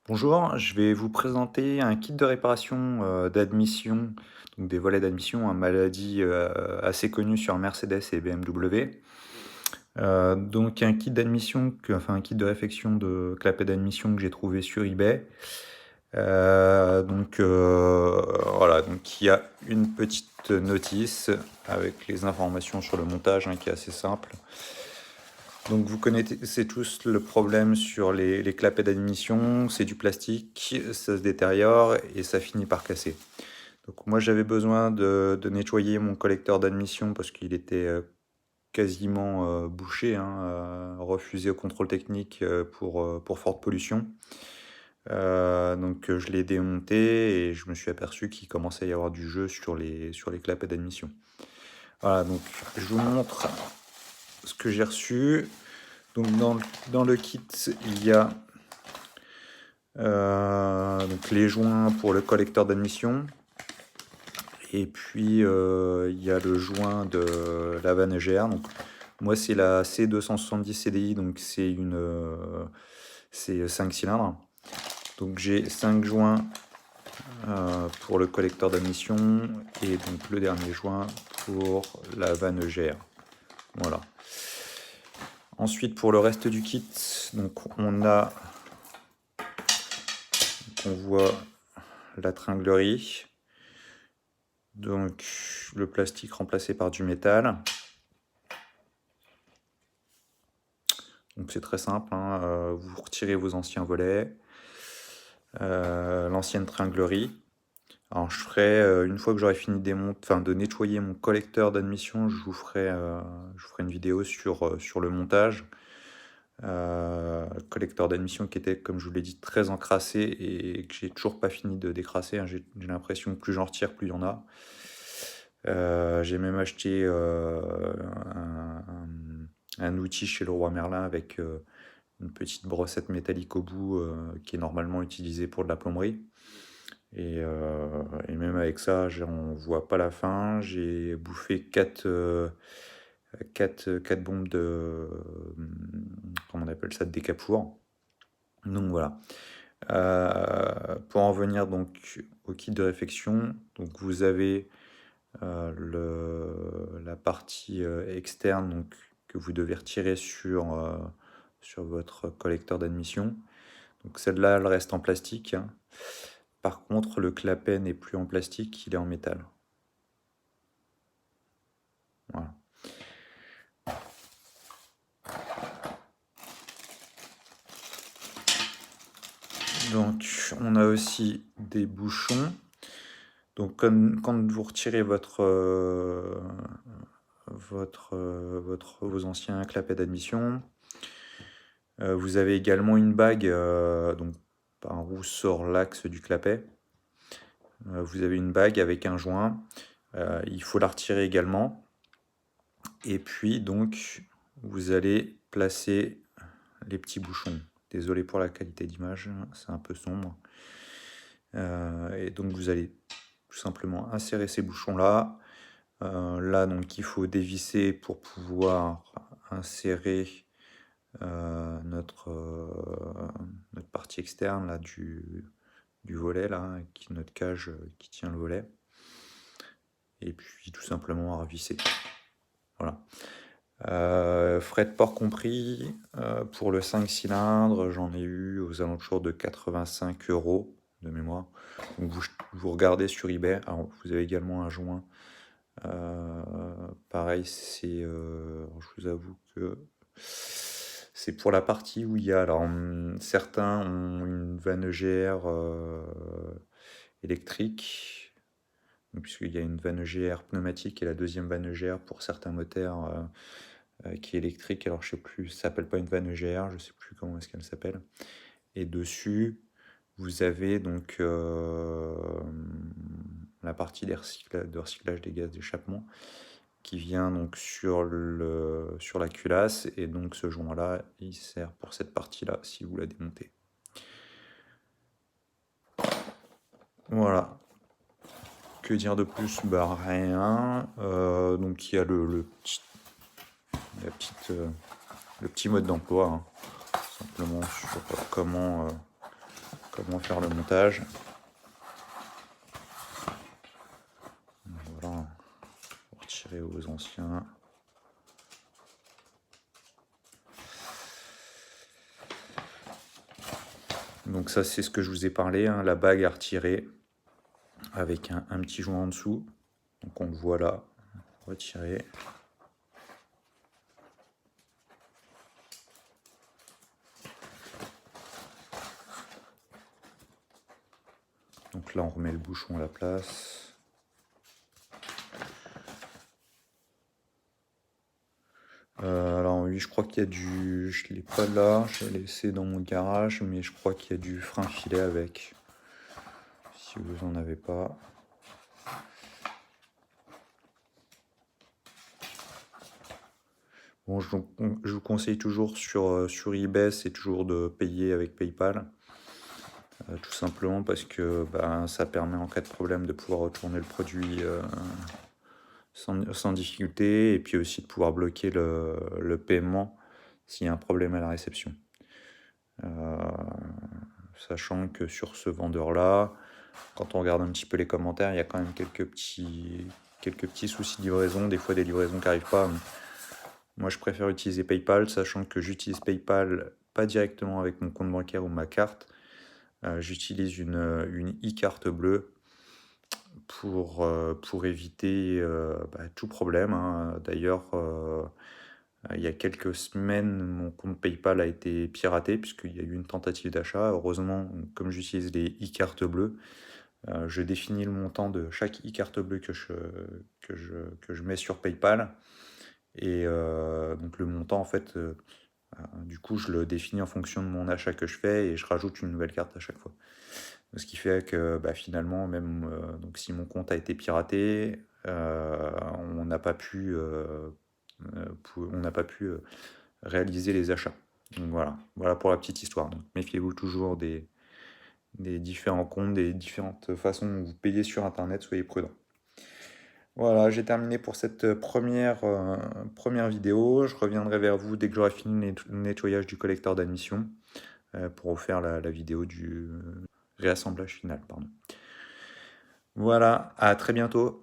Bonjour, je vais vous présenter un kit de réparation d'admission, donc des volets d'admission, une maladie assez connue sur Mercedes et BMW. Donc un kit d'admission, enfin un kit de réfection de clapet d'admission que j'ai trouvé sur eBay. Voilà, donc il y a une petite notice avec les informations sur le montage qui est assez simple. Donc vous connaissez tous le problème sur les clapets d'admission, c'est du plastique, ça se détériore et ça finit par casser. Donc moi j'avais besoin de nettoyer mon collecteur d'admission parce qu'il était quasiment bouché, refusé au contrôle technique pour forte pollution. Je l'ai démonté et je me suis aperçu qu'il commençait à y avoir du jeu sur les clapets d'admission. Voilà, donc je vous montre ce que j'ai reçu. Donc dans le kit, il y a donc les joints pour le collecteur d'admission. Et puis il y a le joint de la vanne EGR. Donc, moi c'est la C270 CDI, donc c'est 5 cylindres. Donc j'ai 5 joints pour le collecteur d'admission et donc le dernier joint pour la vanne EGR. Voilà. Ensuite pour le reste du kit, donc on voit la tringlerie, donc le plastique remplacé par du métal. Donc c'est très simple, vous retirez vos anciens volets, l'ancienne tringlerie. Alors je ferai, une fois que j'aurai fini de nettoyer mon collecteur d'admission, je vous ferai une vidéo sur le montage. Le collecteur d'admission qui était, comme je vous l'ai dit, très encrassé et que j'ai toujours pas fini de décrasser. J'ai l'impression que plus j'en retire, plus il y en a. J'ai même acheté un outil chez Leroy Merlin avec une petite brossette métallique au bout qui est normalement utilisée pour de la plomberie. Et même avec ça, j'en vois pas la fin. J'ai bouffé 4 bombes de, comment on appelle ça, de décapour. Donc voilà. Pour en venir donc au kit de réfection, donc vous avez la partie externe donc, que vous devez retirer sur votre collecteur d'admission. Donc celle-là, elle reste en plastique. Par contre, le clapet n'est plus en plastique, il est en métal. Voilà. Donc on a aussi des bouchons. Donc quand vous retirez vos anciens clapets d'admission, vous avez également une bague donc, par où sort l'axe du clapet. Vous avez une bague avec un joint. Il faut la retirer également. Et puis donc vous allez placer les petits bouchons. Désolé pour la qualité d'image, c'est un peu sombre. Et donc vous allez tout simplement insérer ces bouchons-là. Là, donc, il faut dévisser pour pouvoir insérer notre partie externe là, du volet, là, notre cage qui tient le volet. Et puis tout simplement à revisser. Voilà. Frais de port compris, pour le 5 cylindres, j'en ai eu aux alentours de 85 € de mémoire. Donc vous regardez sur eBay. Alors, vous avez également un joint. Pareil, je vous avoue que c'est pour la partie où il y a. Alors, certains ont une vanne EGR électrique, puisqu'il y a une vanne EGR pneumatique et la deuxième vanne EGR pour certains moteurs qui est électrique. Alors je sais plus, ça s'appelle pas une vanne EGR, je sais plus comment est-ce qu'elle s'appelle. Et dessus, vous avez donc la partie de recyclage des gaz d'échappement qui vient donc sur la culasse, et donc ce joint là il sert pour cette partie là si vous la démontez. Voilà, que dire de plus? Bah rien. Donc il y a le petit mode d'emploi, simplement sur comment comment faire le montage. Voilà, pour retirer aux anciens. Donc ça, c'est ce que je vous ai parlé, hein, la bague à retirer avec un petit joint en dessous. Donc on le voit là, retirer. Donc là, on remet le bouchon à la place. Alors oui, je crois qu'il y a du... Je ne l'ai pas là, je l'ai laissé dans mon garage, mais je crois qu'il y a du frein filet avec. Si vous en avez pas. Bon, je vous conseille toujours sur eBay, c'est toujours de payer avec PayPal. Tout simplement parce que ça permet en cas de problème de pouvoir retourner le produit sans difficulté, et puis aussi de pouvoir bloquer le paiement s'il y a un problème à la réception. Sachant que sur ce vendeur-là, quand on regarde un petit peu les commentaires, il y a quand même quelques petits soucis de livraison, des fois des livraisons qui n'arrivent pas. Moi, je préfère utiliser PayPal, sachant que j'utilise PayPal pas directement avec mon compte bancaire ou ma carte. J'utilise une e-carte bleue pour éviter tout problème, hein. D'ailleurs, il y a quelques semaines, mon compte PayPal a été piraté puisqu'il y a eu une tentative d'achat. Heureusement, comme j'utilise les e-cartes bleues, je définis le montant de chaque e-carte bleue que je mets sur PayPal. Et donc le montant, en fait, du coup, je le définis en fonction de mon achat que je fais et je rajoute une nouvelle carte à chaque fois. Ce qui fait que finalement, même donc si mon compte a été piraté, on n'a pas pu, réaliser les achats. Donc voilà pour la petite histoire. Donc méfiez-vous toujours des différents comptes, des différentes façons dont vous payez sur Internet, soyez prudents. Voilà, j'ai terminé pour cette première vidéo. Je reviendrai vers vous dès que j'aurai fini le nettoyage du collecteur d'admission pour vous faire la vidéo du réassemblage final. Pardon. Voilà, à très bientôt.